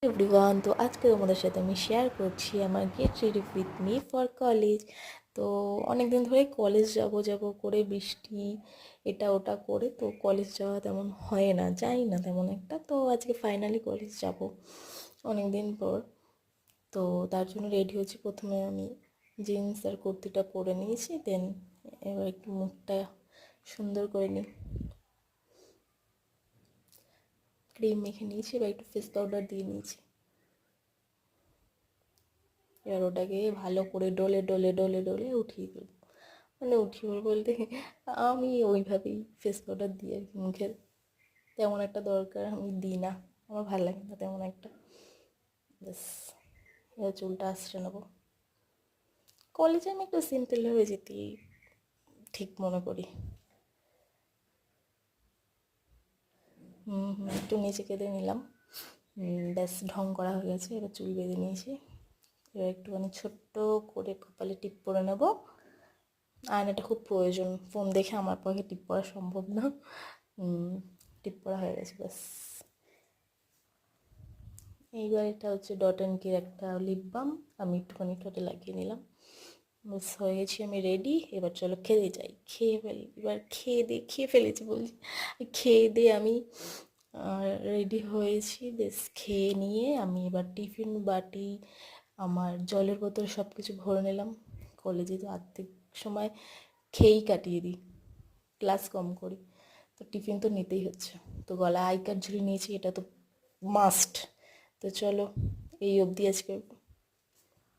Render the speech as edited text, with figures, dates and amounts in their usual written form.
Everyone, তো আজকে তোমাদের সাথে আমি শেয়ার করছি আমার get ready with me for college. তো অনেক দিন ধরে কলেজ যাব যাব করে বৃষ্টি এটা ওটা করে তো কলেজ যাওয়া তেমন হয় না, যাই না তেমন একটা। তো আজকে ফাইনালি কলেজ যাব অনেক দিন পর। তো তার জন্য রেডি হয়েছি। প্রথমে আমি জিন্স আর কুর্তিটা পরে নিয়েছি, দেন এবার একটু মুখটা সুন্দর করে নিই, ক্রিম মেখে নিয়েছি, এবার একটু ফেস পাউডার দিয়ে নিয়েছি। এবার ওটাকে ভালো করে ডলে ডলে ডলে ডলে উঠিয়ে দেবো। মানে উঠিয়ে দেবো বলতে আমি ওইভাবেই ফেস পাউডার দিই আর কি মুখের, তেমন একটা দরকার আমি দিই না, আমার ভালো লাগে না তেমন একটা। ব্যাস, এবার চুলটা আঁচড়ে নেবো। কলেজে আমি একটু সিম্পলভাবে যেতেই ঠিক মনে করি। একটু নিচে কেঁদে নিলাম, ব্যাস ঢং করা হয়ে গেছে। এবার চুল বেঁধে নিয়েছি, এবার একটুখানি ছোট্ট করে কপালে টিপ পরে নেব। আয়নাটা খুব প্রয়োজন, ফোন দেখে আমার পক্ষে টিপ পরা সম্ভব না। টিপ পরা হয়ে গেছে, ব্যাস। এইবার এটা হচ্ছে ডট অ্যান্ড কির একটা লিপ বাম, আমি একটুখানি ঠোঁটে লাগিয়ে নিলাম। ব্যাস হয়ে গেছি আমি রেডি। এবার চলো খেতে যাই, খেয়ে ফেলি। এবার খেয়ে ফেলেছি বলছি, খেয়ে দিয়ে আমি রেডি হয়েছি। বেশ, খেয়ে নিয়ে আমি এবার টিফিন বাটি, আমার জলের বোতল সব কিছু ভরে নিলাম। কলেজে তো অর্ধেক সময় খেয়েই কাটিয়ে দিই, ক্লাস কম করি, তো টিফিন তো নিতেই হচ্ছে। তো গলা আই কার্ড ঝুলিয়ে নিয়েছি, এটা তো মাস্ট। তো চলো, এই অবধি আজকে